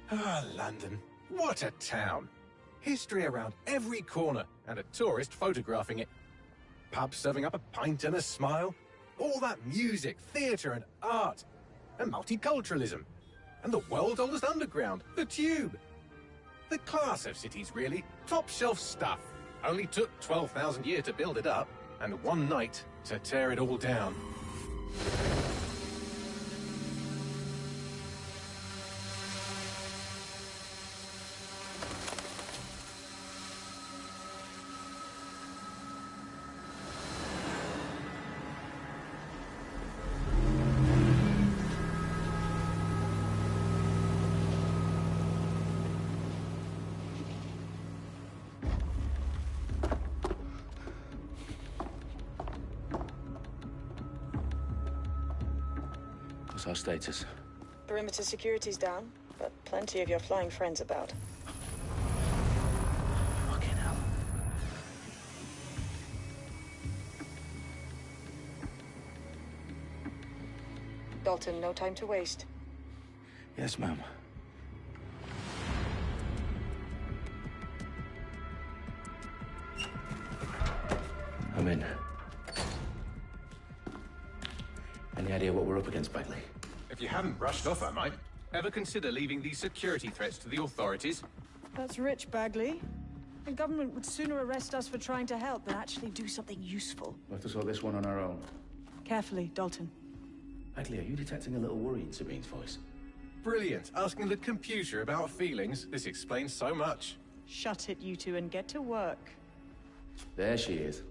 Ah, London. What a town. History around every corner and a tourist photographing it. Pubs serving up a pint and a smile. All that music, theatre and art. And multiculturalism. And the world's oldest underground, the Tube. The class of cities, really. Top shelf stuff. Only took 12,000 years to build it up, and one night to tear it all down. What's our status? Perimeter security's down, but plenty of your flying friends about. Fucking hell. Dalton, no time to waste. Yes, ma'am. I'm in. Any idea what we're up against, Bagley? If you hadn't brushed off, I might. Ever consider leaving these security threats to the authorities? That's rich, Bagley. The government would sooner arrest us for trying to help than actually do something useful. We'll have to sort this one on our own. Carefully, Dalton. Bagley, are you detecting a little worry in Sabine's voice? Brilliant. Asking the computer about feelings. This explains so much. Shut it, you two, and get to work. There she is.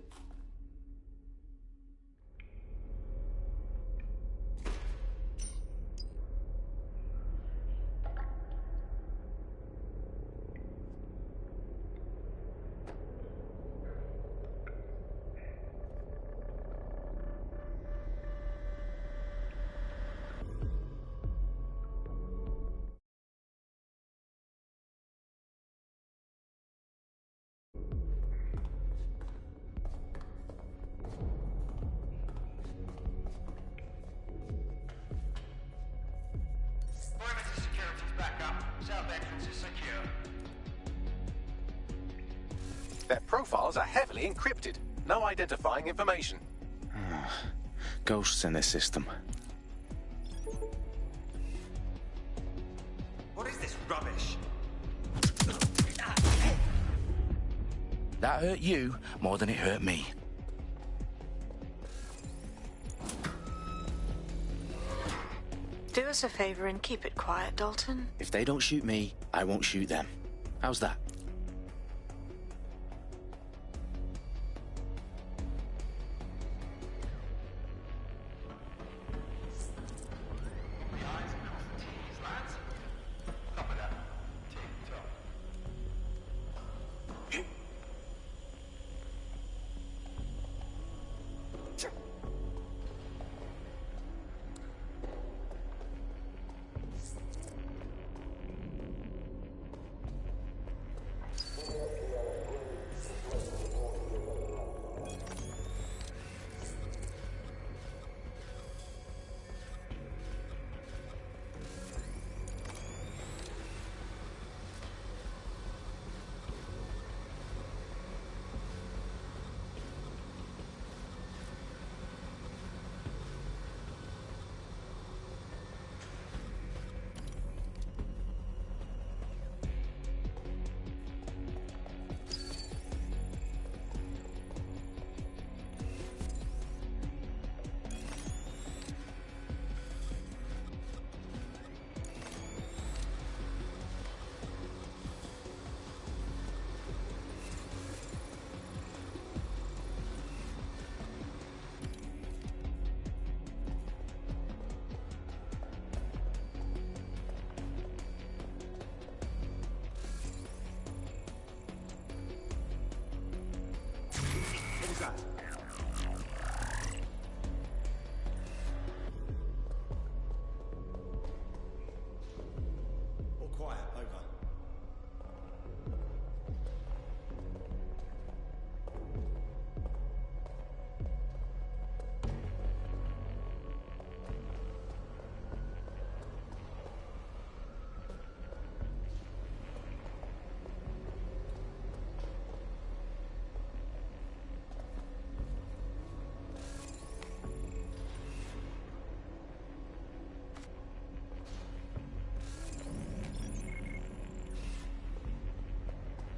Their profiles are heavily encrypted. No identifying information. Ghosts in this system. What is this rubbish? That hurt you more than it hurt me. Do us a favor and keep it quiet, Dalton. If they don't shoot me, I won't shoot them. How's that?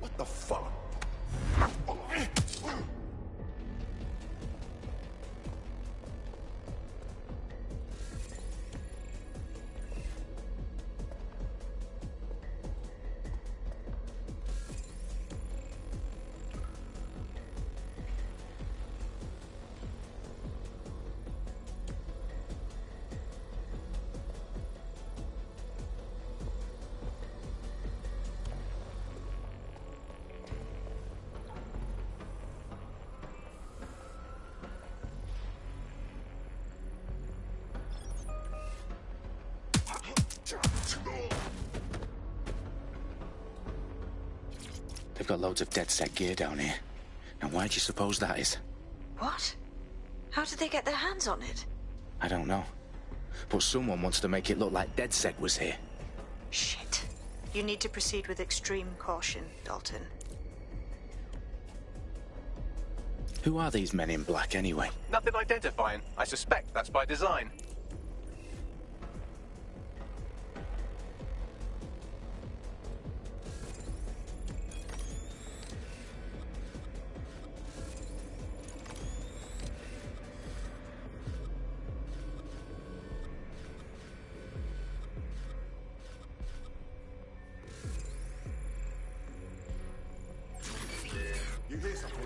What the fuck? They've got loads of dead-set gear down here. Now, why do you suppose that is? What? How did they get their hands on it? I don't know. But someone wants to make it look like DedSec was here. Shit. You need to proceed with extreme caution, Dalton. Who are these men in black, anyway? Nothing identifying. I suspect that's by design. You hear something?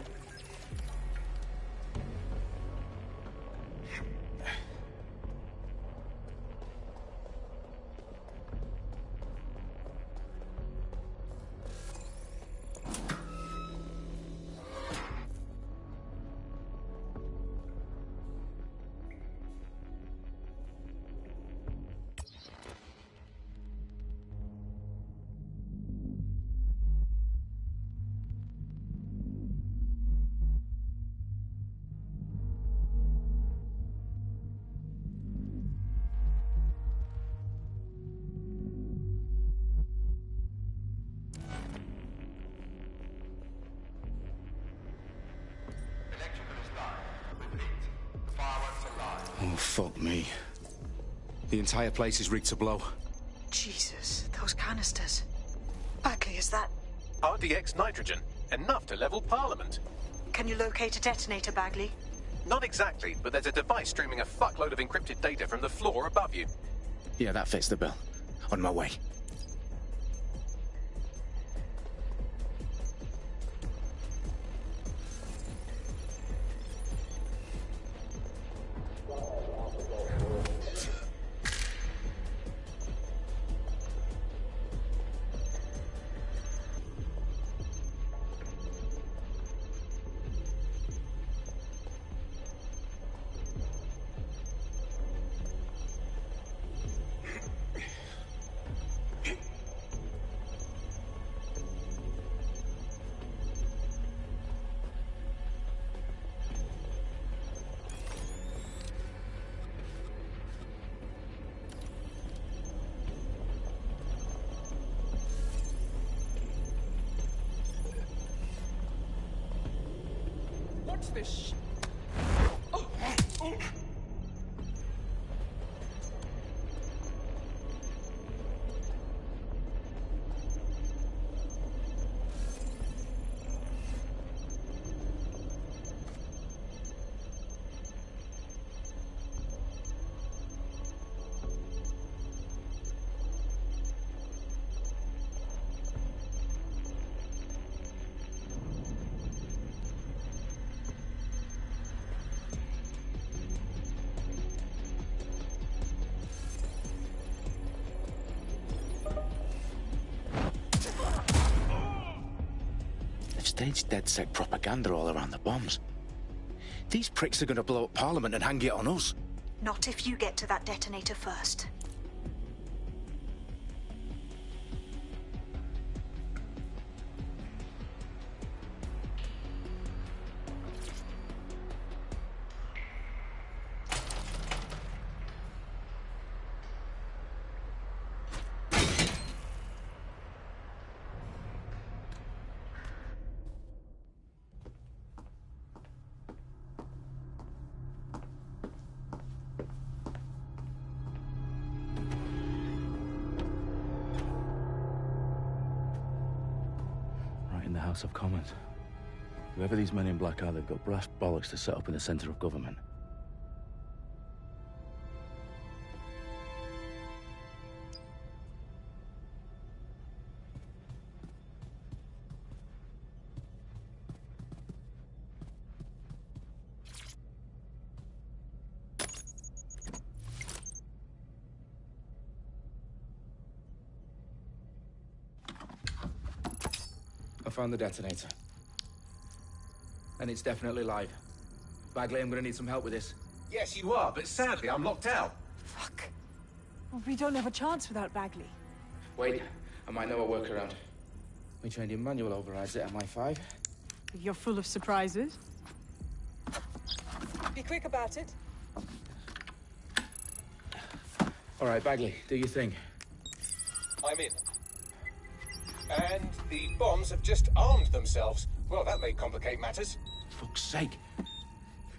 Oh, fuck me. The entire place is rigged to blow. Jesus, those canisters. Bagley, is that... RDX nitrogen. Enough to level Parliament. Can you locate a detonator, Bagley? Not exactly, but there's a device streaming a fuckload of encrypted data from the floor above you. Yeah, that fits the bill. On my way. What's this? They've staged DedSec propaganda all around the bombs. These pricks are going to blow up Parliament and hang it on us. Not if you get to that detonator first. night in the House of Commons. Whoever these men in black are, they've got brass bollocks to set up in the centre of government. I found the detonator. And it's definitely live. Bagley, I'm gonna need some help with this. Yes, you are, but sadly, I'm locked out. Fuck. Well, we don't have a chance without Bagley. Wait, I might know a workaround. We trained in manual overrides at MI5. You're full of surprises. Be quick about it. All right, Bagley, do your thing. I'm in. And the bombs have just armed themselves. Well, that may complicate matters. Fuck's sake.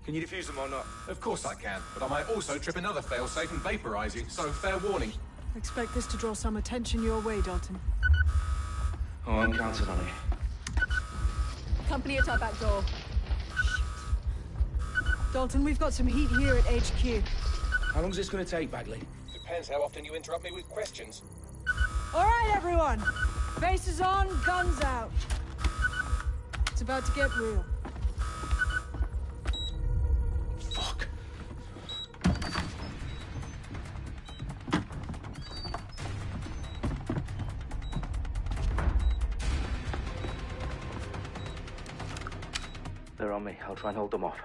Can you defuse them or not? Of course I can, but I might also trip another failsafe and vaporize you, so fair warning. Expect this to draw some attention your way, Dalton. Oh, I'm counting on it. Company at our back door. Dalton, we've got some heat here at HQ. How long's this gonna take, Bagley? Depends how often you interrupt me with questions. All right, everyone. Faces on, guns out. It's about to get real. Fuck. They're on me. I'll try and hold them off.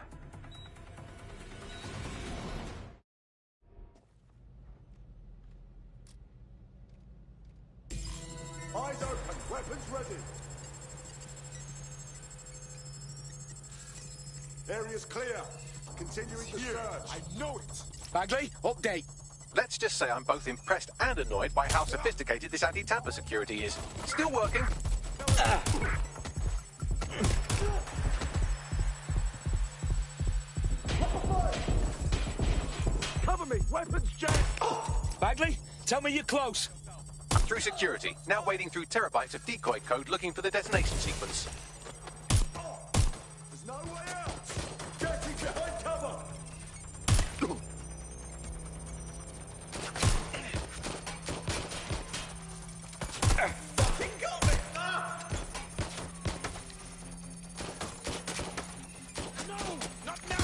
Eyes open, weapons ready. Area's clear. Continuing the search. I know it. Bagley, update. Let's just say I'm both impressed and annoyed by how sophisticated this anti-tamper security is. Still working. Cover me, weapons jammed. Bagley, tell me you're close. Through security. Now wading through terabytes of decoy code looking for the detonation sequence. There's no way out. Getting behind cover. Fucking got me. No, not now.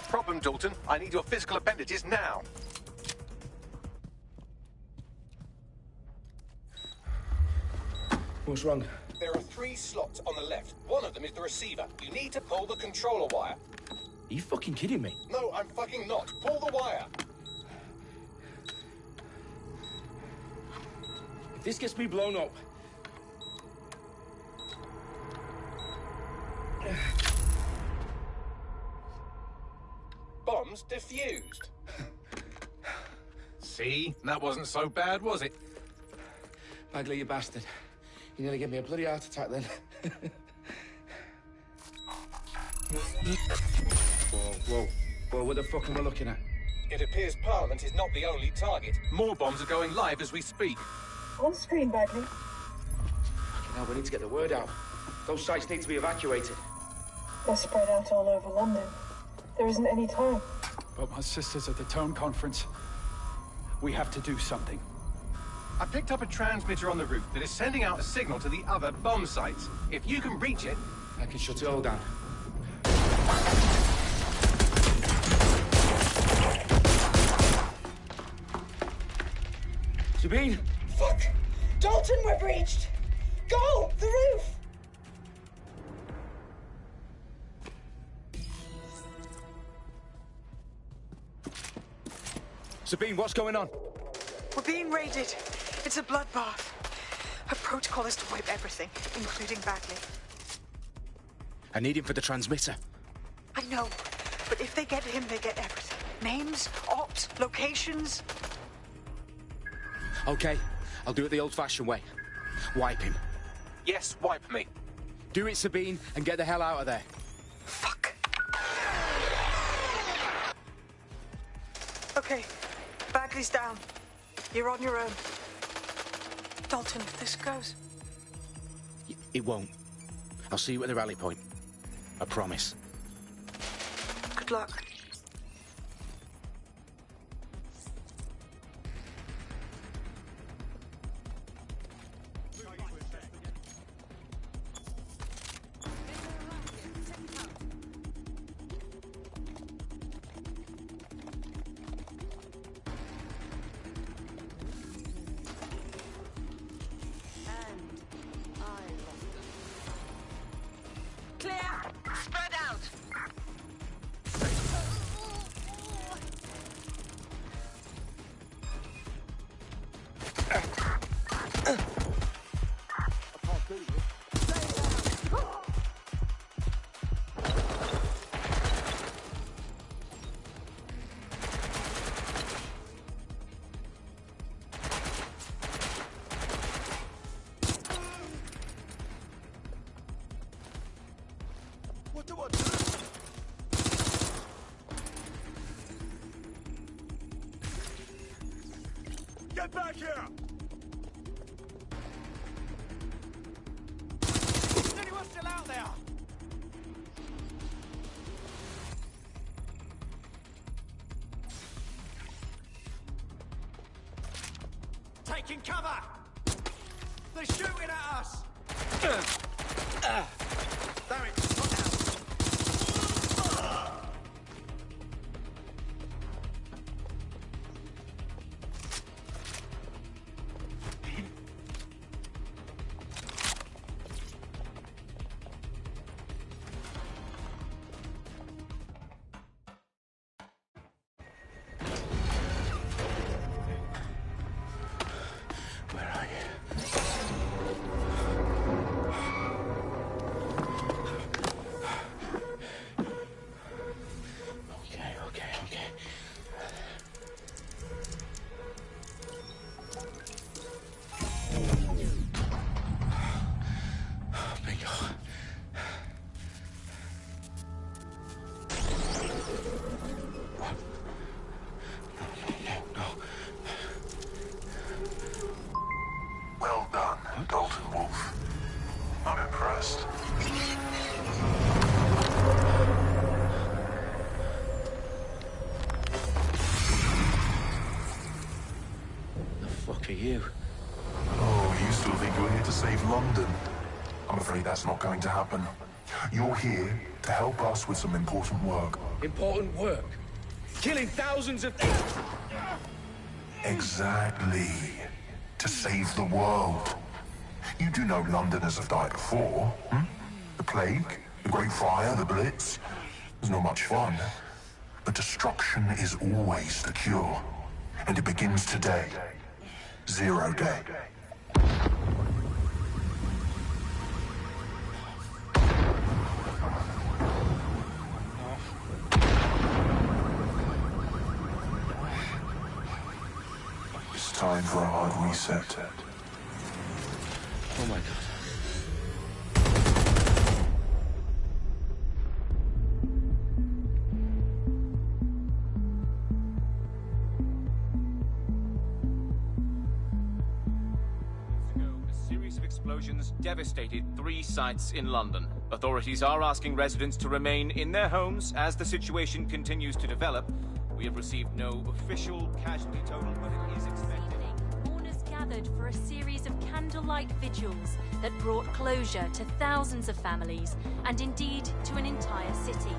Problem, Dalton. I need your physical appendages now. What's wrong? There are 3 slots on the left. One of them is the receiver. You need to pull the controller wire. Are you fucking kidding me? No, I'm fucking not. Pull the wire. If this gets me blown up... Bombs defused. See? That wasn't so bad, was it? Bagley, you bastard. You nearly gave me a bloody heart attack then. Whoa, what the fuck am I looking at? It appears Parliament is not the only target. More bombs are going live as we speak. On screen, Bagley. Fucking hell, we need to get the word out. Those sites need to be evacuated. They're spread out all over London. There isn't any time. But my sister's at the Tone Conference. We have to do something. I picked up a transmitter on the roof that is sending out a signal to the other bomb sites. If you can reach it... I can shut it all down. Sabine! Fuck! Dalton, we're breached! Go! The roof! Sabine, what's going on? We're being raided. It's a bloodbath. Her protocol is to wipe everything, including Bagley. I need him for the transmitter. I know, but if they get him, they get everything. Names, ops, locations. Okay, I'll do it the old-fashioned way. Wipe him. Yes, wipe me. Do it, Sabine, and get the hell out of there. Fuck. Okay, Bagley's down. You're on your own. Dalton, if this goes... It won't. I'll see you at the rally point. I promise. Good luck. Get back here! Is anyone still out there? Taking cover! They're shooting at us! Damn it! Got out. Well done, Dalton Wolf. I'm impressed. The fuck are you? Oh, you still think you're here to save London? I'm afraid that's not going to happen. You're here to help us with some important work. Important work? Killing thousands of... Exactly. To save the world. You do know Londoners have died before, hmm? The Plague, the Great Fire, the Blitz. It's not much fun. But destruction is always the cure. And it begins today. Zero Day. It's time for a hard reset. Oh my god. A series of explosions devastated 3 sites in London. Authorities are asking residents to remain in their homes as the situation continues to develop. We have received no official casualty total, but it is expected. Mourners gathered for a series of candlelight vigils that brought closure to thousands of families and indeed to an entire city.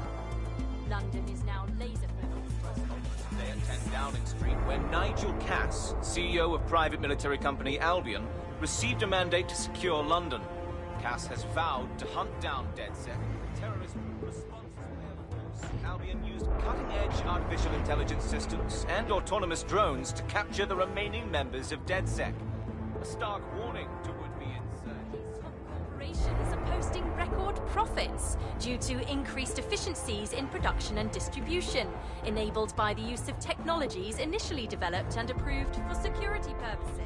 London is now laser-focused. Today at 10 Downing Street, where Nigel Cass, CEO of private military company Albion, received a mandate to secure London. Cass has vowed to hunt down DedSec, terrorist response to air force. Albion used cutting-edge artificial intelligence systems and autonomous drones to capture the remaining members of DedSec. A stark warning to would-be insurgents. These top corporations are posting record profits due to increased efficiencies in production and distribution, enabled by the use of technologies initially developed and approved for security purposes.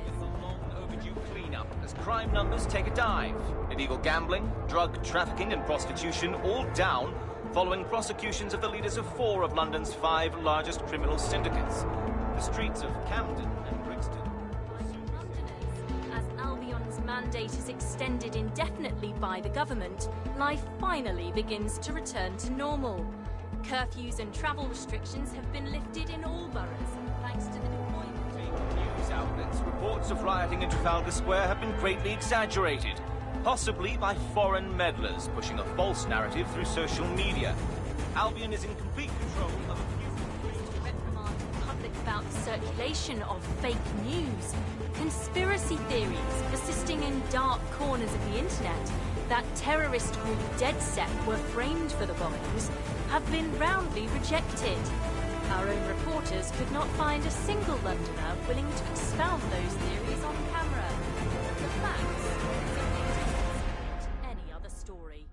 Cleanup as crime numbers take a dive. Illegal gambling, drug trafficking and prostitution all down following prosecutions of the leaders of 4 of London's 5 largest criminal syndicates. The streets of Camden and Brixton. As Albion's mandate is extended indefinitely by the government, life finally begins to return to normal. Curfews and travel restrictions have been lifted in all boroughs, thanks to the deployment. News outlets, reports of rioting in Trafalgar Square have been greatly exaggerated, possibly by foreign meddlers pushing a false narrative through social media. Albion is in complete control of a few... reprimand the public about the circulation of fake news, conspiracy theories persisting in dark corners of the internet that terrorist group DedSec were framed for the bombings have been roundly rejected. Our own reporters could not find a single Londoner willing to expound those theories on camera. The facts simply don't support any other story.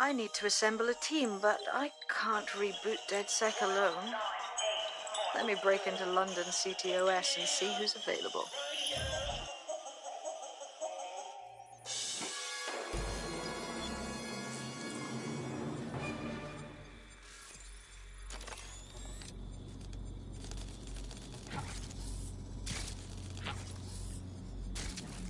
I need to assemble a team, but I can't reboot DedSec alone. Let me break into London CTOS and see who's available.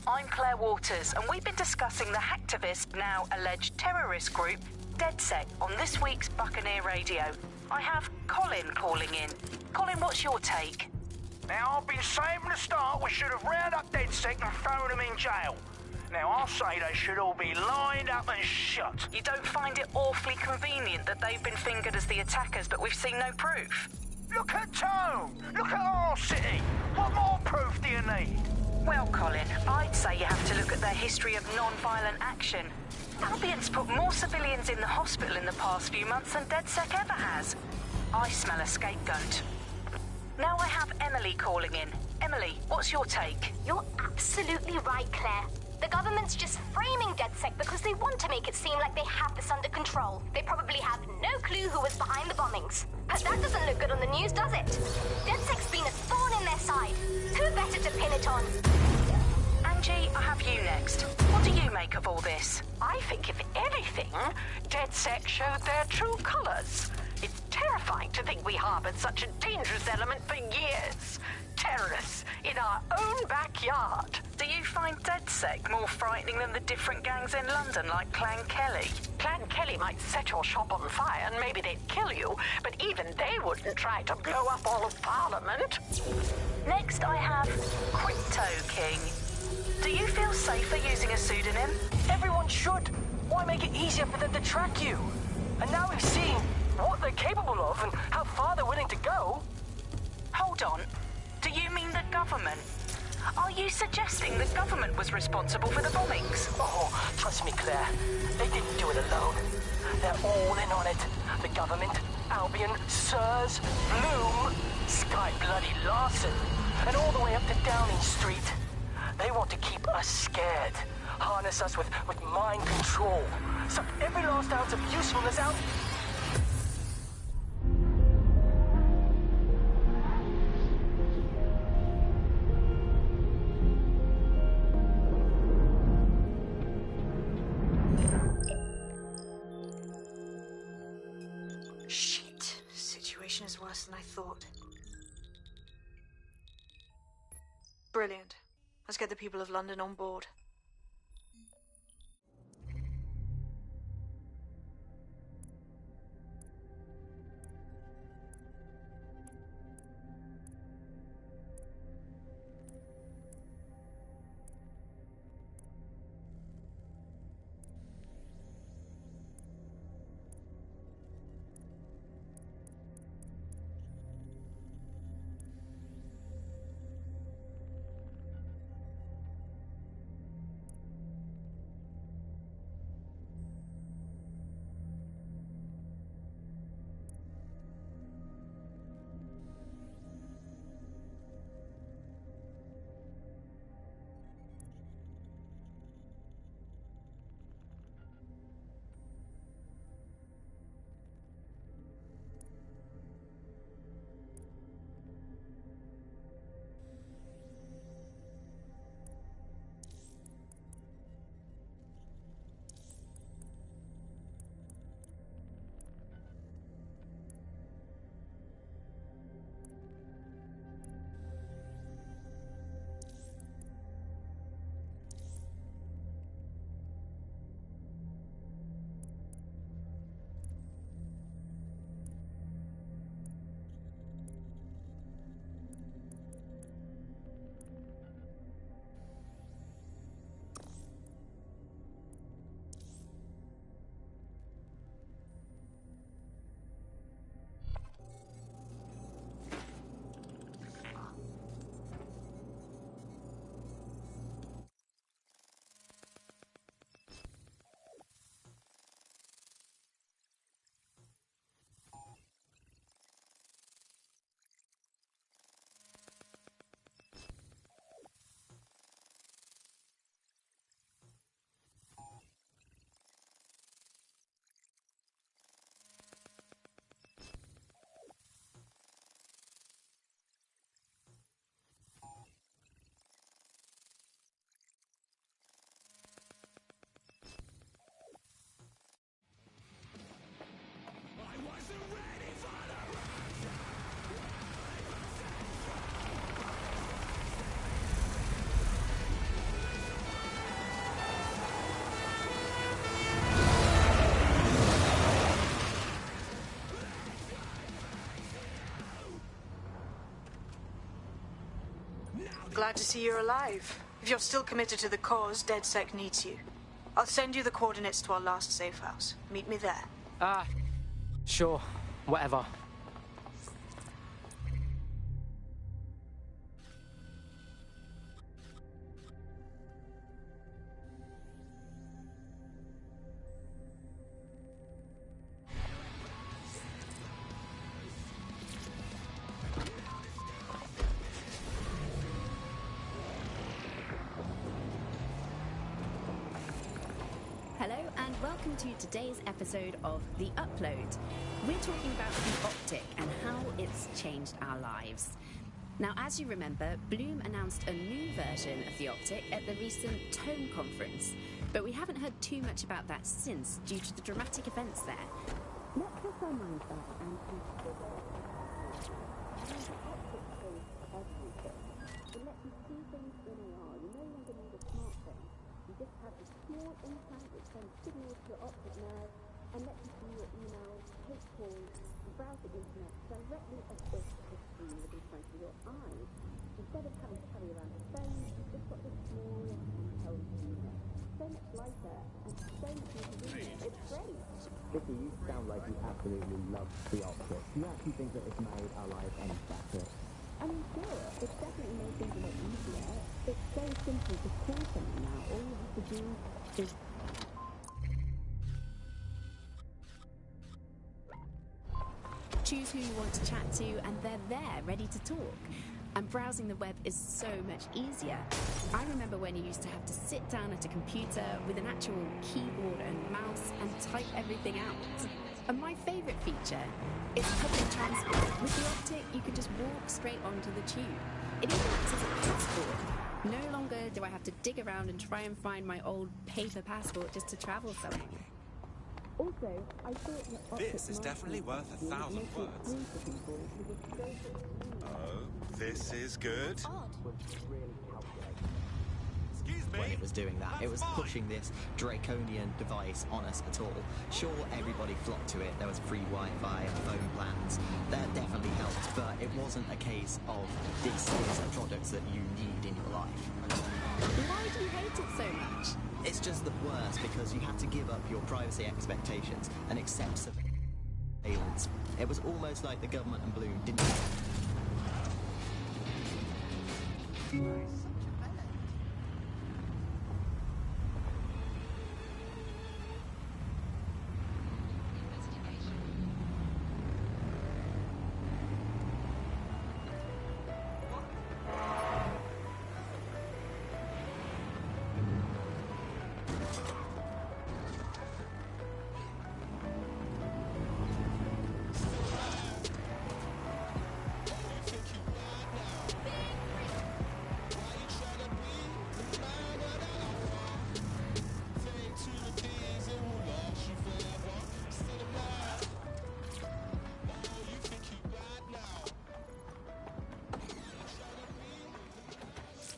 I'm Claire Waters, and we've been discussing the hacktivist, now alleged terrorist group, DedSec, on this week's Buccaneer Radio. I have Colin calling in. Colin, what's your take? Now, I've been saying from the start we should have rounded up DedSec and thrown them in jail. Now, I'll say they should all be lined up and shot. You don't find it awfully convenient that they've been fingered as the attackers, but we've seen no proof? Look at Tone! Look at our city! What more proof do you need? Well, Colin, I'd say you have to look at their history of non-violent action. Albion's put more civilians in the hospital in the past few months than DedSec ever has. I smell a scapegoat. Now I have Emily calling in. Emily, what's your take? You're absolutely right, Claire. The government's just framing DedSec because they want to make it seem like they have this under control. They probably have no clue who was behind the bombings. But that doesn't look good on the news, does it? DedSec's been a thorn in their side. Who better to pin it on? Angie, I have you next. What do you make of all this? I think, if anything, DedSec showed their true colors. It's terrifying to think we harbored such a dangerous element for years. Terrorists in our own backyard. Do you find DedSec more frightening than the different gangs in London, like Clan Kelly? Clan Kelly might set your shop on fire and maybe they'd kill you, but even they wouldn't try to blow up all of Parliament. Next, I have Crypto King. Do you feel safer using a pseudonym? Everyone should. Why make it easier for them to track you? And now we've seen what they're capable of and how far they're willing to go. Hold on. Do you mean the government? Are you suggesting the government was responsible for the bombings? Oh, trust me, Claire. They didn't do it alone. They're all in on it. The government, Albion, Sirs, Bloom, Sky Bloody Larson, and all the way up to Downing Street. They want to keep us scared, harness us with mind control, suck every last ounce of usefulness out. Shit. Situation is worse than I thought. Brilliant. Let's get the people of London on board. Glad to see you're alive. If you're still committed to the cause, DedSec needs you. I'll send you the coordinates to our last safe house. Meet me there. Sure. Whatever. Hello and welcome to today's episode of The Upload. We're talking about the Optic and how it's changed our lives. Now, as you remember, Bloom announced a new version of the Optic at the recent Tone Conference, but we haven't heard too much about that since due to the dramatic events there. Let's put our minds back and consider how the Optic changed everything. It lets you see things in AR. You no longer need a smartphone. You just have a small implant which sends signals to your optic nerve and lets you see your emails, take calls, and browse the internet directly as if the screen was in front of your eyes. Instead of having to carry around a phone, you've just got this small handheld unit. So much lighter and so much more convenient. It's great. Vicky, you sound like you absolutely love the Optic. Do you actually think that it's made our lives any better? I mean, sure, it's definitely made things a lot easier. It's so simple to call someone now. All you have to do is... choose who you want to chat to, and they're there, ready to talk. And browsing the web is so much easier. I remember when you used to have to sit down at a computer with an actual keyboard and mouse and type everything out. And my favourite feature is public transport. With the Optic, you can just walk straight onto the tube. It even acts as a passport. No longer do I have to dig around and try and find my old paper passport just to travel somewhere. Also, I thought the Optic This is definitely worth 1,000 words. Oh, this is good. Odd. was doing that. It was pushing this draconian device on us at all. Sure, everybody flocked to it. There was free Wi-Fi and phone plans. That definitely helped, but it wasn't a case of this is a product that you need in your life. Why do you hate it so much? It's just the worst because you have to give up your privacy expectations and accept surveillance. It was almost like the government and Bloom didn't...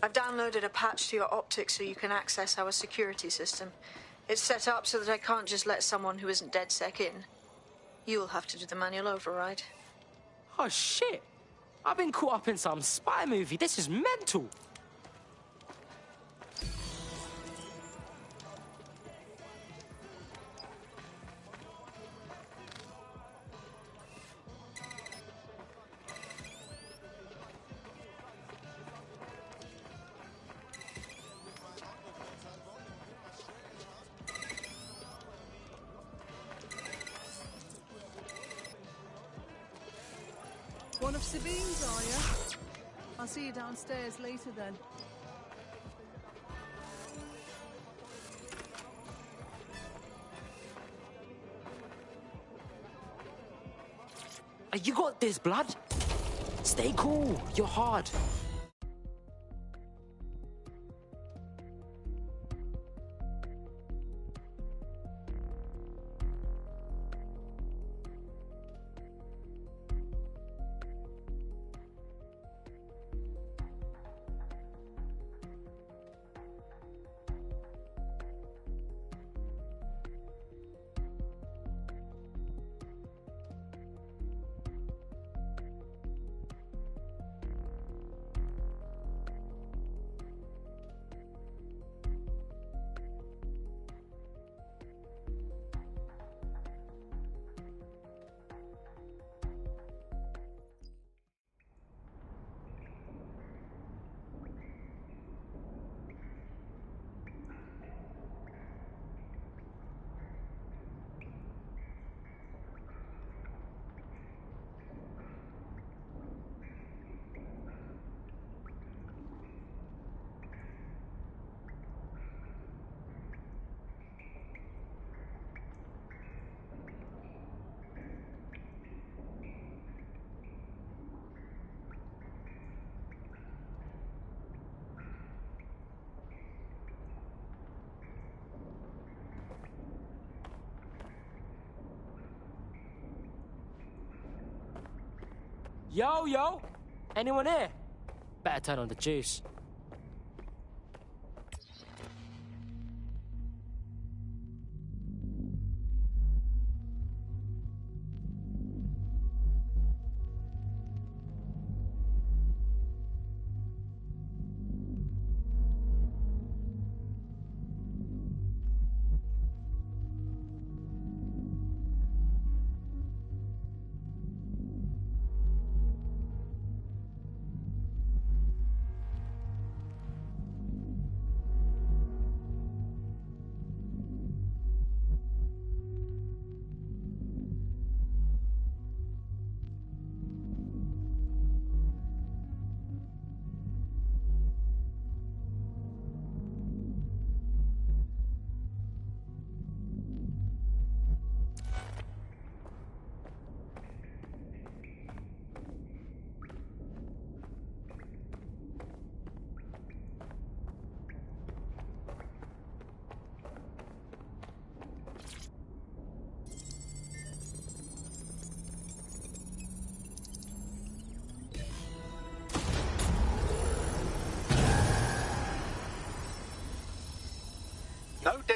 I've downloaded a patch to your optics so you can access our security system. It's set up so that I can't just let someone who isn't DedSec in. You'll have to do the manual override. Oh, shit! I've been caught up in some spy movie. This is mental! One of Sabine's, are you? I'll see you downstairs later then. You got this, blood. Stay cool. You're hard. Yo! Anyone here? Better turn on the juice.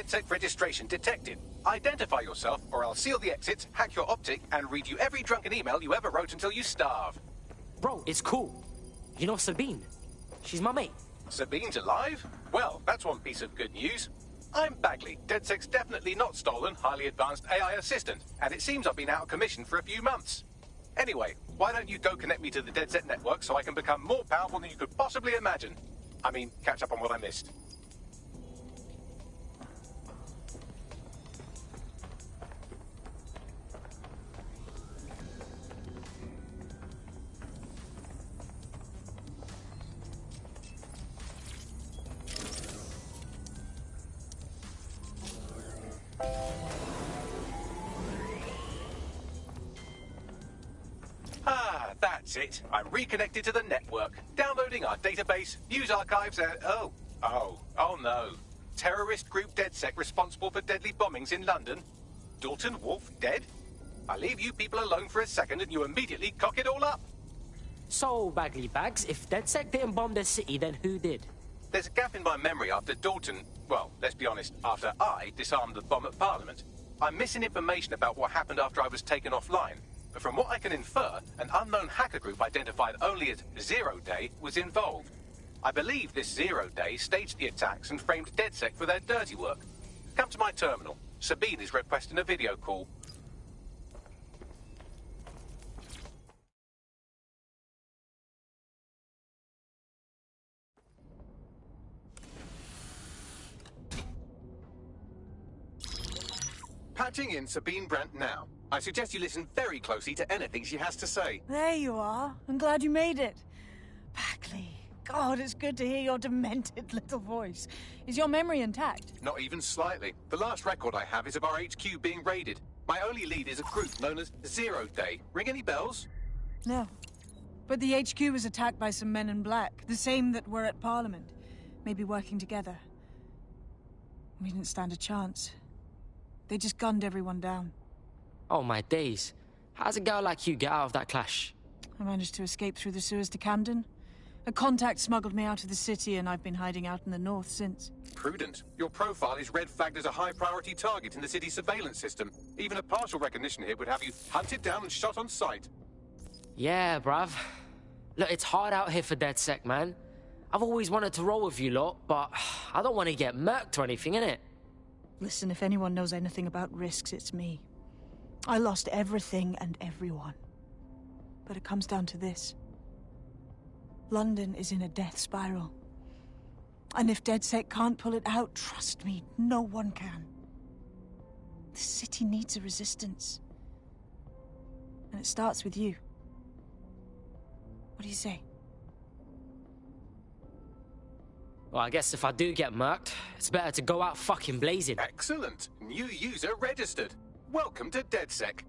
DedSec registration detected. Identify yourself, or I'll seal the exits, hack your optic, and read you every drunken email you ever wrote until you starve. Bro, it's cool. You know Sabine? She's my mate. Sabine's alive? Well, that's one piece of good news. I'm Bagley, DedSec's definitely not stolen, highly advanced AI assistant, and it seems I've been out of commission for a few months. Anyway, why don't you go connect me to the DedSec network so I can become more powerful than you could possibly imagine? I mean, catch up on what I missed. Ah, that's it. I'm reconnected to the network, downloading our database, news archives, and... Oh no. Terrorist group DedSec responsible for deadly bombings in London? Dalton Wolf dead? I leave you people alone for a second and you immediately cock it all up. So, Bagley Bags, if DedSec didn't bomb the city, then who did? There's a gap in my memory after Dalton... Well, let's be honest, after I disarmed the bomb at Parliament. I'm missing information about what happened after I was taken offline. But from what I can infer, an unknown hacker group identified only as Zero Day was involved. I believe this Zero Day staged the attacks and framed DedSec for their dirty work. Come to my terminal. Sabine is requesting a video call. Patching in Sabine Brandt now. I suggest you listen very closely to anything she has to say. There you are. I'm glad you made it. Bagley, God, it's good to hear your demented little voice. Is your memory intact? Not even slightly. The last record I have is of our HQ being raided. My only lead is a group known as Zero Day. Ring any bells? No. But the HQ was attacked by some men in black, the same that were at Parliament. Maybe working together. We didn't stand a chance. They just gunned everyone down. Oh, my days. How's a girl like you get out of that clash? I managed to escape through the sewers to Camden. A contact smuggled me out of the city, and I've been hiding out in the north since. Prudent. Your profile is red flagged as a high-priority target in the city's surveillance system. Even a partial recognition here would have you hunted down and shot on sight. Yeah, bruv. Look, it's hard out here for DedSec, man. I've always wanted to roll with you lot, but I don't want to get murked or anything, innit? Listen, if anyone knows anything about risks, it's me. I lost everything and everyone. But it comes down to this. London is in a death spiral. And if DedSec can't pull it out, trust me, no one can. The city needs a resistance. And it starts with you. What do you say? Well, I guess if I do get murked, it's better to go out fucking blazing. Excellent. New user registered. Welcome to DedSec.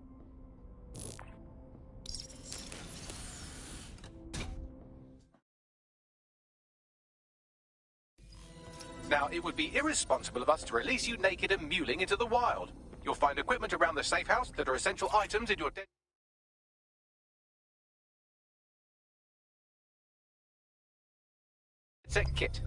Now, it would be irresponsible of us to release you naked and mewling into the wild. You'll find equipment around the safe house that are essential items in your DedSec kit.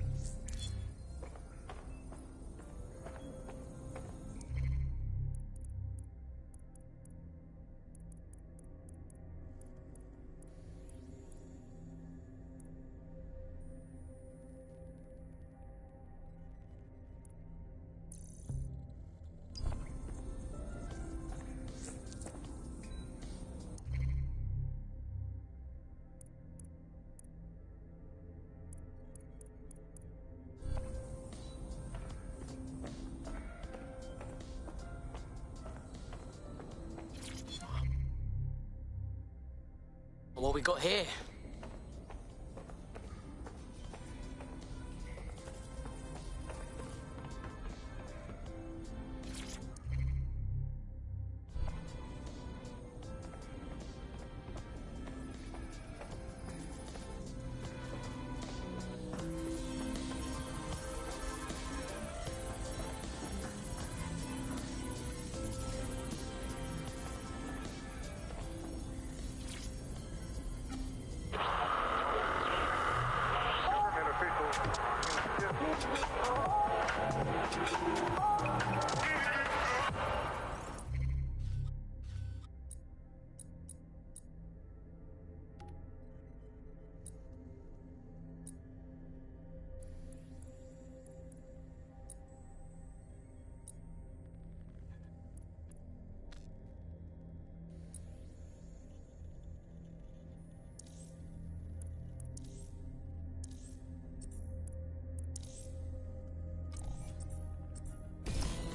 What we got here?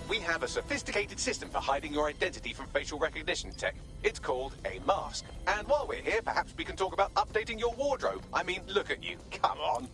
We have a sophisticated system for hiding your identity from facial recognition tech. It's called a mask. And while we're here, perhaps we can talk about updating your wardrobe. I mean, look at you. Come on.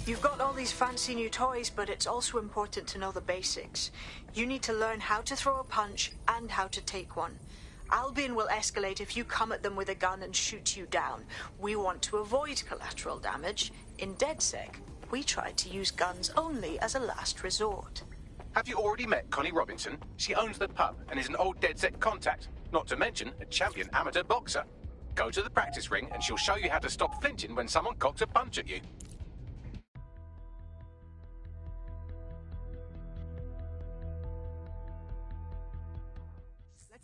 You've got all these fancy new toys, but it's also important to know the basics. You need to learn how to throw a punch and how to take one. Albion will escalate if you come at them with a gun and shoot you down. We want to avoid collateral damage. In DedSec, we try to use guns only as a last resort. Have you already met Connie Robinson? She owns the pub and is an old DedSec contact, not to mention a champion amateur boxer. Go to the practice ring and she'll show you how to stop flinching when someone cocks a punch at you.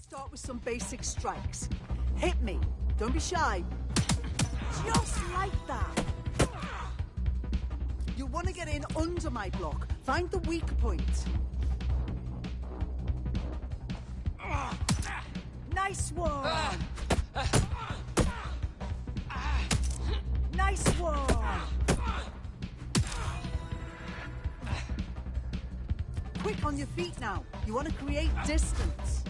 Start with some basic strikes. Hit me. Don't be shy. Just like that. You want to get in under my block. Find the weak point. Nice one. Nice one. Quick on your feet now. You want to create distance.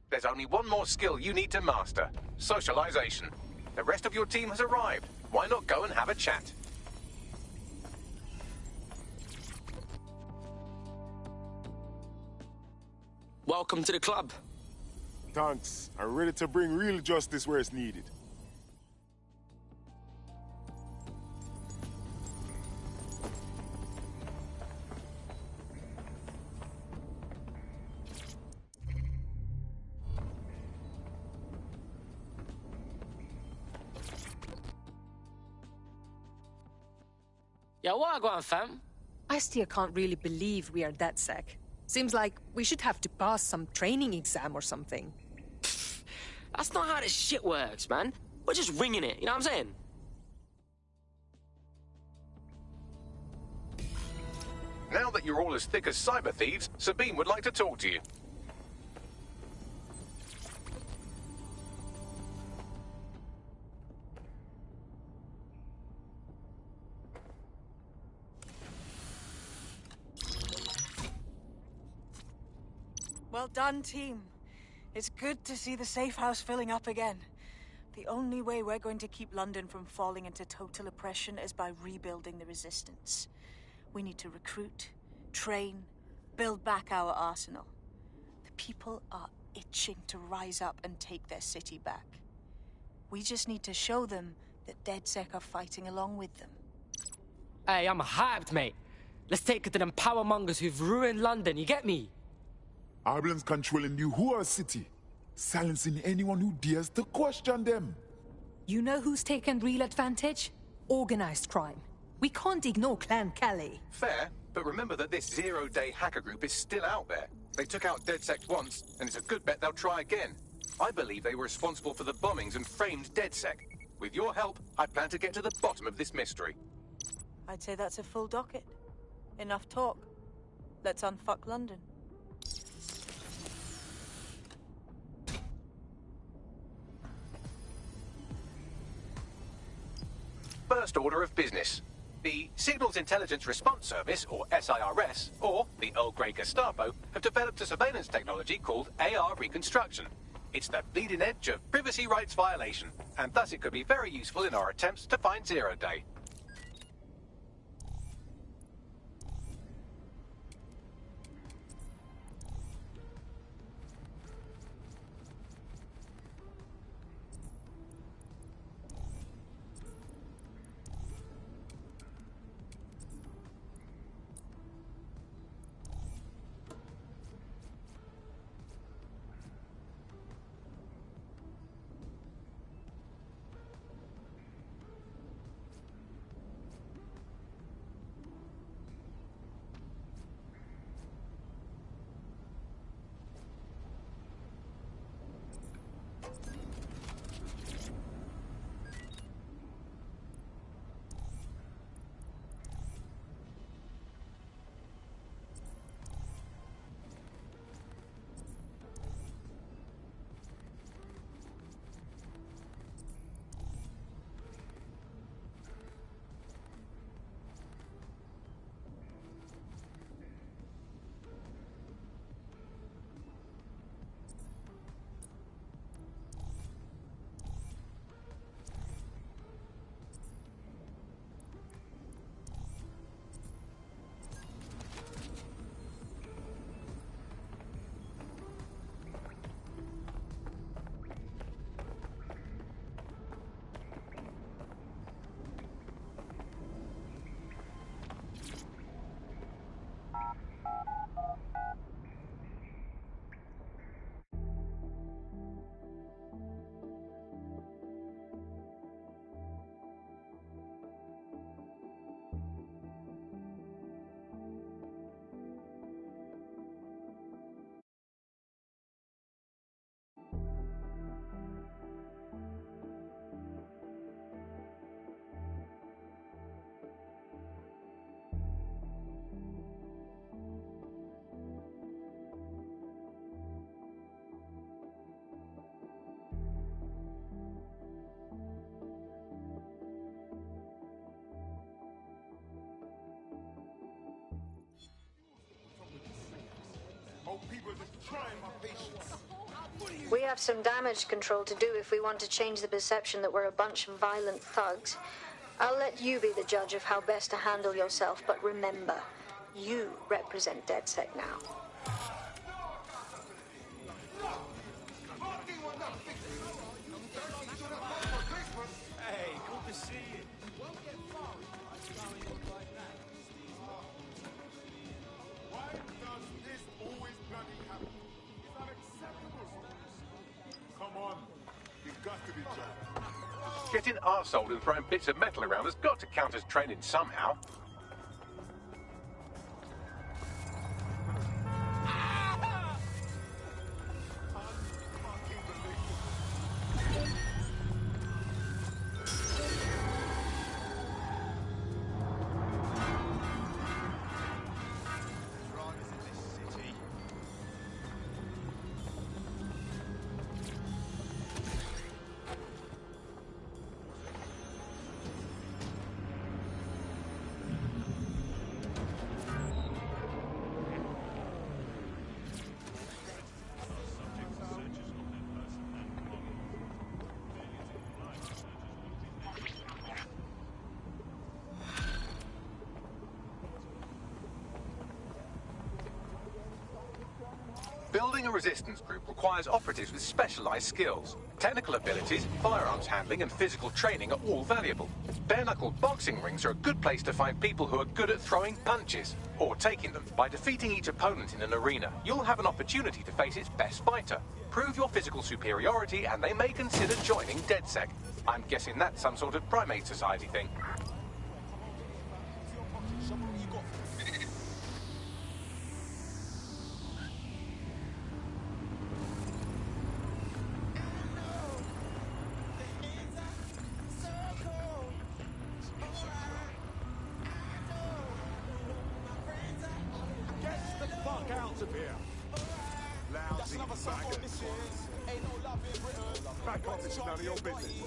There's only one more skill you need to master. Socialization. The rest of your team has arrived. Why not go and have a chat? Welcome to the club. Thanks. I'm ready to bring real justice where it's needed. Yeah, what going, fam? I still can't really believe we are DedSec. Seems like we should have to pass some training exam or something. That's not how this shit works, man. We're just ringing it, you know what I'm saying? Now that you're all as thick as cyber thieves, Sabine would like to talk to you. Well done, team. It's good to see the safe house filling up again. The only way we're going to keep London from falling into total oppression is by rebuilding the resistance. We need to recruit, train, build back our arsenal. The people are itching to rise up and take their city back. We just need to show them that DedSec are fighting along with them. Hey, I'm hyped, mate. Let's take it to them powermongers who've ruined London, you get me? Albions controlling the whole city, silencing anyone who dares to question them. You know who's taken real advantage? Organized crime. We can't ignore Clan Calais. Fair, but remember that this zero-day hacker group is still out there. They took out DedSec once, and it's a good bet they'll try again. I believe they were responsible for the bombings and framed DedSec. With your help, I plan to get to the bottom of this mystery. I'd say that's a full docket. Enough talk. Let's unfuck London. First order of business. The Signals Intelligence Response Service, or SIRS, or the Earl Grey Gestapo, have developed a surveillance technology called AR Reconstruction. It's the bleeding edge of privacy rights violation, and thus it could be very useful in our attempts to find Zero Day. People just trying my patience. We have some damage control to do if we want to change the perception that we're a bunch of violent thugs. I'll let you be the judge of how best to handle yourself, but remember, you represent DedSec now. Hey, good to see you. Why does this always bloody happen? It's unacceptable. Come on, you've got to be joking. Getting arseholed and throwing bits of metal around has got to count as training somehow. Building a resistance group requires operatives with specialized skills. Technical abilities, firearms handling, and physical training are all valuable. Bare-knuckle boxing rings are a good place to find people who are good at throwing punches, or taking them. By defeating each opponent in an arena, you'll have an opportunity to face its best fighter. Prove your physical superiority, and they may consider joining DedSec. I'm guessing that's some sort of primate society thing. Back off, it's none of your business.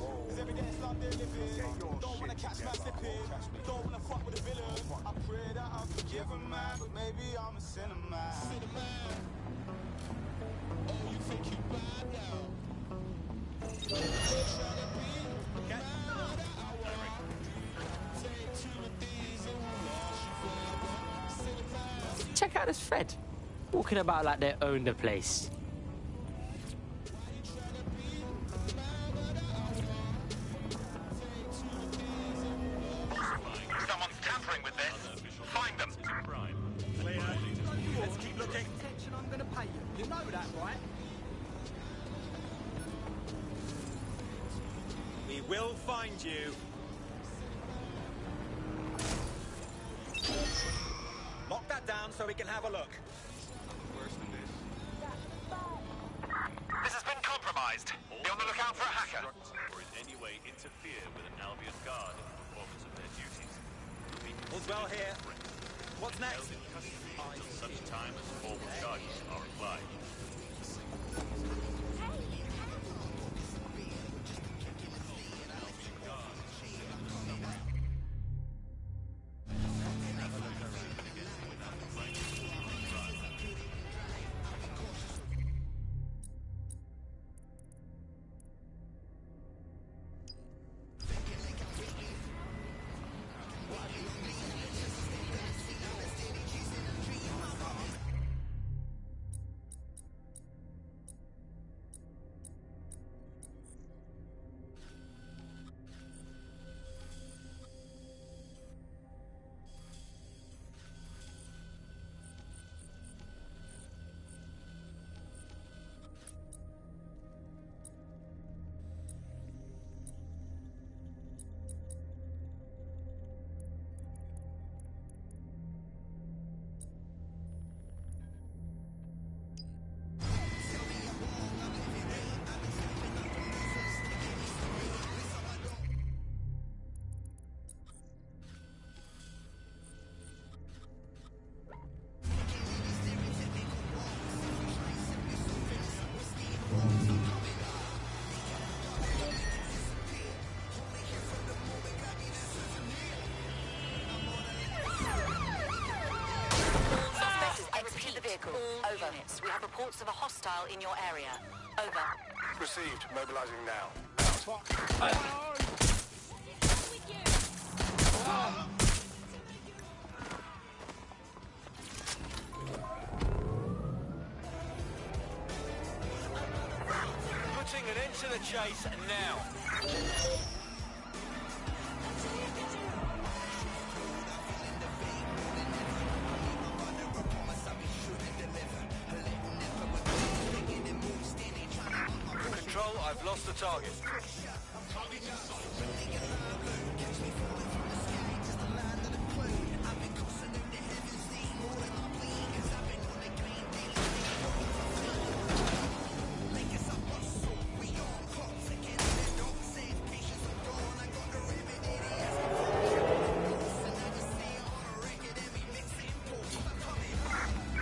Don't wanna catch my slipping. Don't wanna fuck with a villain. I pray that I'm forgiven, man, but maybe I'm a sinner, man. Oh, you think you bad now? Check out this Fed. Walking about like they own the place. Someone's tampering with this. Find them. Clear. Let's keep looking. Attention, I'm gonna pay you. You know that, right? We will find you. Lock that down so we can have a look. This has been compromised. Be on the lookout for a hacker. Or in any way interfere with an Albion guard in the performance of their duties. All's well here. What's next? Held in custody until such time as formal charges are applied. Over. We have reports of a hostile in your area. Over. Received. Mobilizing now. Putting an end to the chase now. Control, I've lost the target.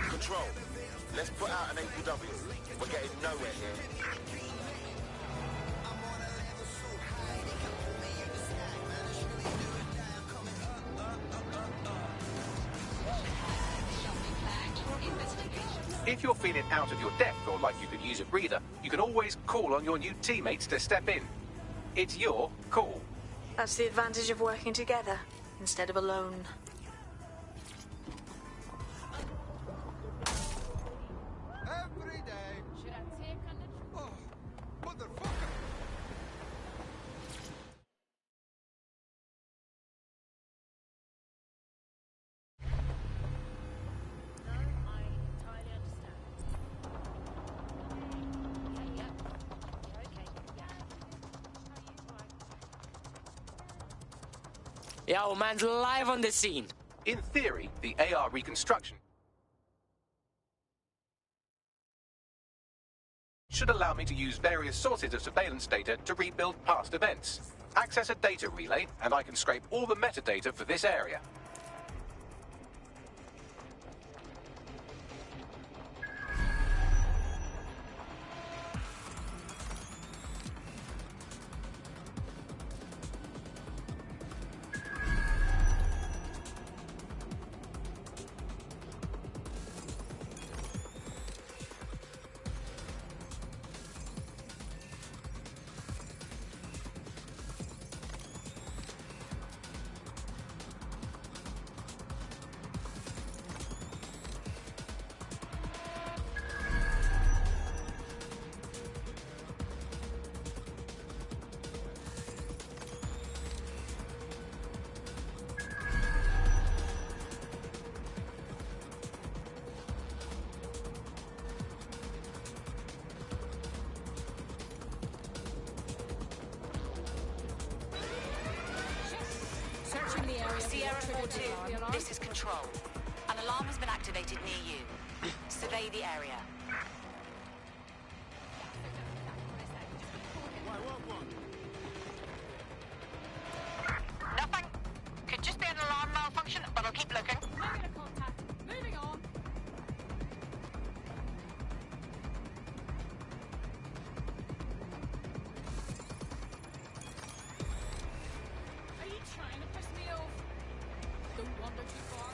Control. Let's put out an APW. We're getting nowhere here. If you're feeling out of your depth or like you could use a breather, you can always call on your new teammates to step in. It's your call. That's the advantage of working together instead of alone. Every day. Should I take on the... Oh, motherfucker! Yo, man's live on the scene. In theory, the AR reconstruction should allow me to use various sources of surveillance data to rebuild past events. Access a data relay, and I can scrape all the metadata for this area. Sierra 4-2, this is Control. An alarm has been activated near you. Survey the area. Nothing. Could just be an alarm malfunction, but I'll keep looking. Moving on. Are you trying to piss me off? Don't wander too far.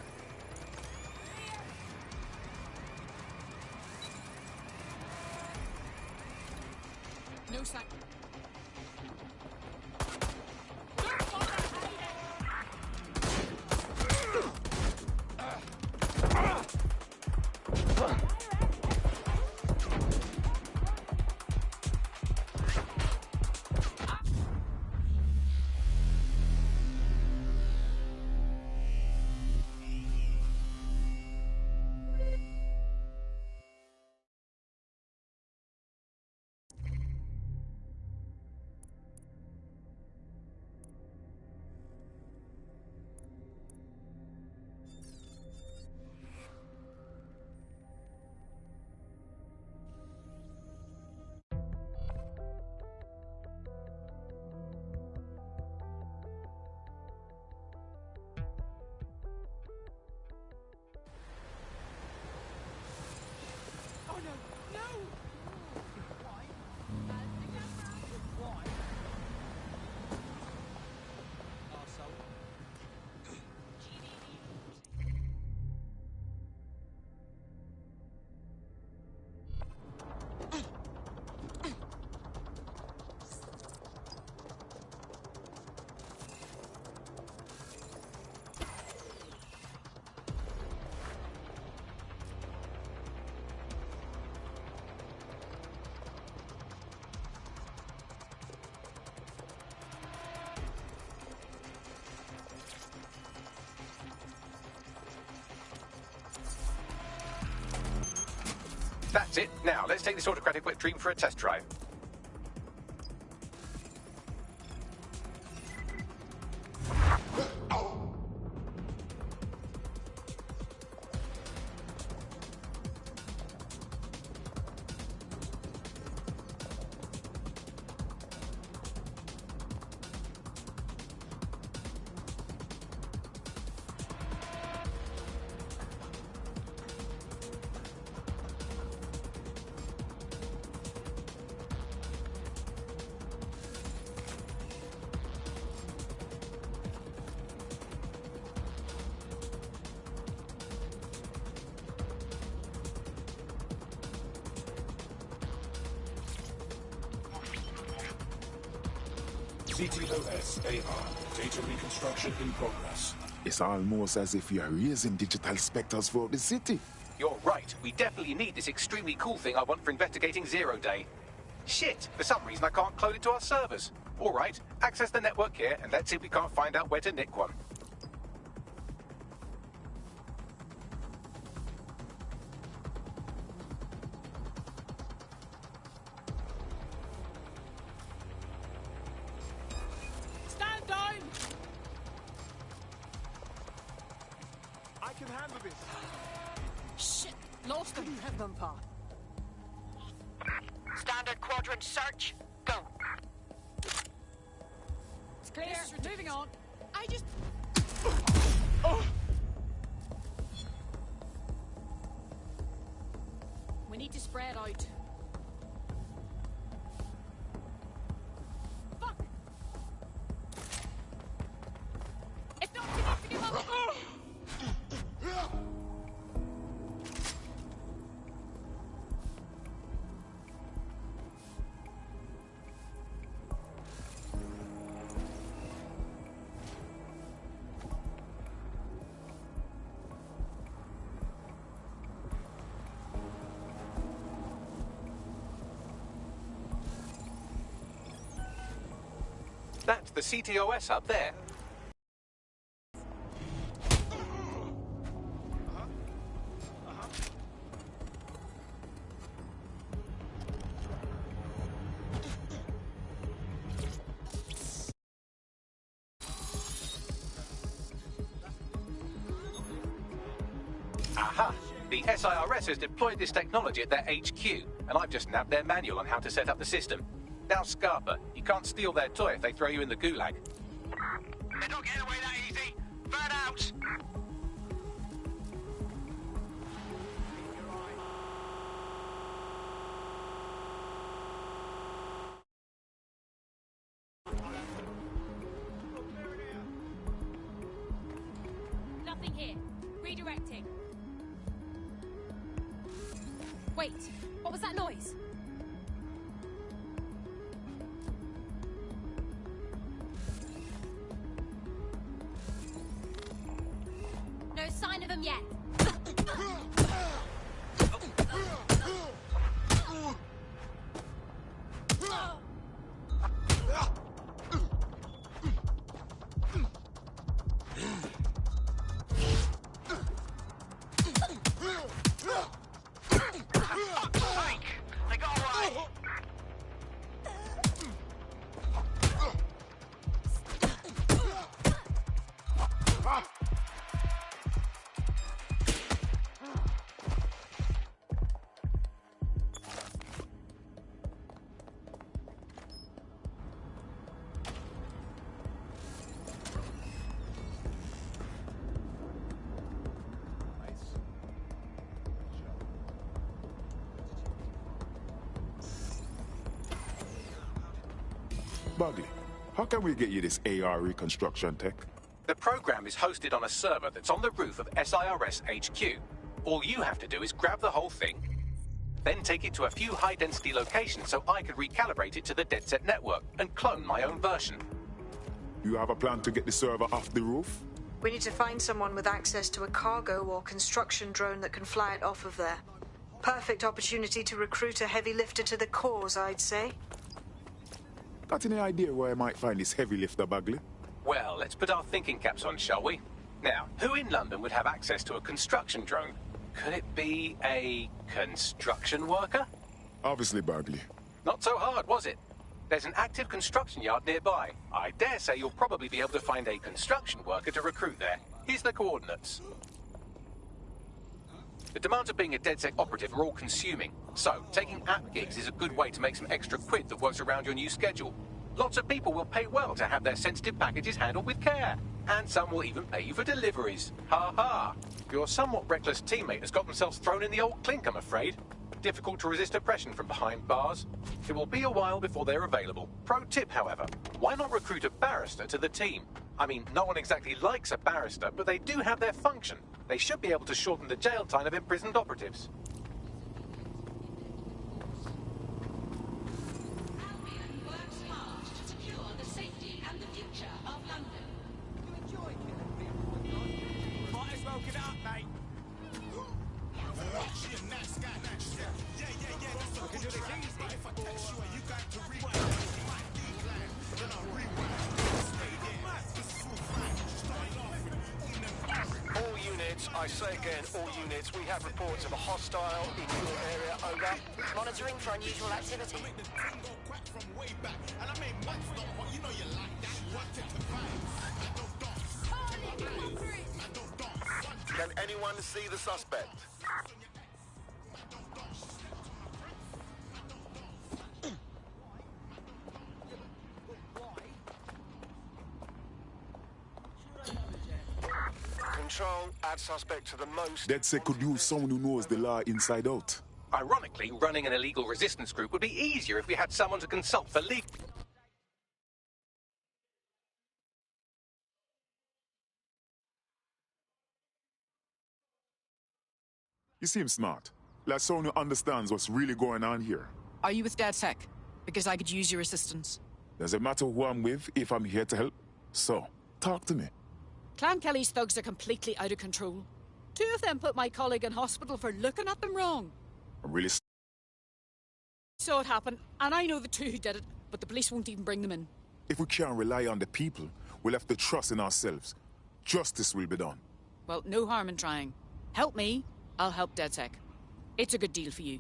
No sign. That's it. Now, let's take this autocratic wet dream for a test drive. CTOS AR. Data reconstruction in progress. It's almost as if you're raising digital specters for the city. You're right. We definitely need this extremely cool thing I want for investigating Zero Day. Shit! For some reason I can't clone it to our servers. All right, access the network here, and let's see if we can't find out where to nick one. Stand down! I can handle this. Shit! Lost him, Vampire. Standard quadrant search. Go. It's clear. Moving on. I just... We need to spread out. Fuck! It's not connecting him up! That's the CTOS up there. Aha! The SIRS has deployed this technology at their HQ, and I've just nabbed their manual on how to set up the system. Now, Scarpa, you can't steal their toy if they throw you in the gulag. They don't get away that easy. Burn out. Nothing here. Redirecting. Wait, what was that noise? No sign of them yet. They got away. Bugley, how can we get you this AR reconstruction tech? The program is hosted on a server that's on the roof of SIRS HQ. All you have to do is grab the whole thing, then take it to a few high-density locations so I could recalibrate it to the DedSec network and clone my own version. You have a plan to get the server off the roof? We need to find someone with access to a cargo or construction drone that can fly it off of there. Perfect opportunity to recruit a heavy lifter to the cause, I'd say. Got any idea where I might find this heavy lifter, Bugley? Well, let's put our thinking caps on, shall we? Now, who in London would have access to a construction drone? Could it be a construction worker? Obviously, Bagley. Not so hard, was it? There's an active construction yard nearby. I dare say you'll probably be able to find a construction worker to recruit there. Here's the coordinates. The demands of being a DedSec operative are all consuming, so taking app gigs is a good way to make some extra quid that works around your new schedule. Lots of people will pay well to have their sensitive packages handled with care, and some will even pay you for deliveries. Ha ha! Your somewhat reckless teammate has got themselves thrown in the old clink, I'm afraid. Difficult to resist oppression from behind bars. It will be a while before they're available. Pro tip, however, why not recruit a barrister to the team? I mean, no one exactly likes a barrister, but they do have their function. They should be able to shorten the jail time of imprisoned operatives. Albion works hard to secure the safety and the future of London. You enjoy killing people? Might as well get up, mate. We can do this easy. If I text you and you got to rewind, you might decline. Then I'll rewind. Stay there. This is all fine. Start laughing. All units, I say again, all units, we have reports of a hostile in your area, over. Monitoring for unusual activity. Can anyone see the suspect? Control, add suspect to the most... DedSec could use someone who knows the law inside out. Ironically, running an illegal resistance group would be easier if we had someone to consult for legal... You seem smart. Like someone who understands what's really going on here. Are you with DedSec? Because I could use your assistance. Does it matter who I'm with if I'm here to help? So, talk to me. Clan Kelly's thugs are completely out of control. 2 of them put my colleague in hospital for looking at them wrong. I'm really... Saw it happen, and I know the 2 who did it, but the police won't even bring them in. If we can't rely on the people, we'll have to trust in ourselves. Justice will be done. Well, no harm in trying. Help me, I'll help DedSec. It's a good deal for you.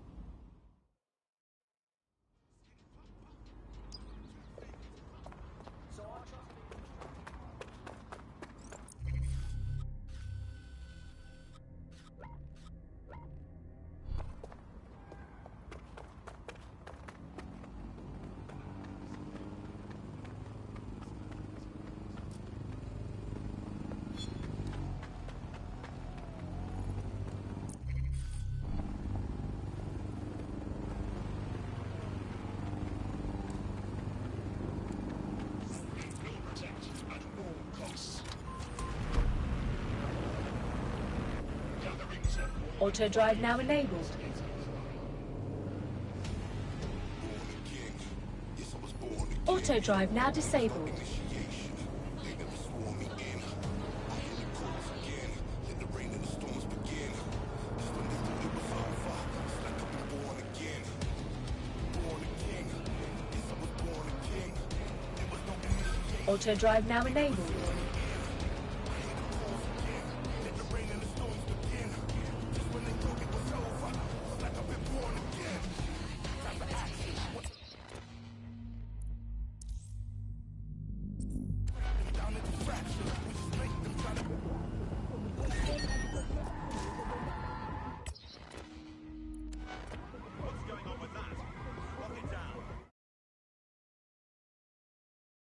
Auto drive now enabled. Auto drive now disabled. Auto drive now enabled.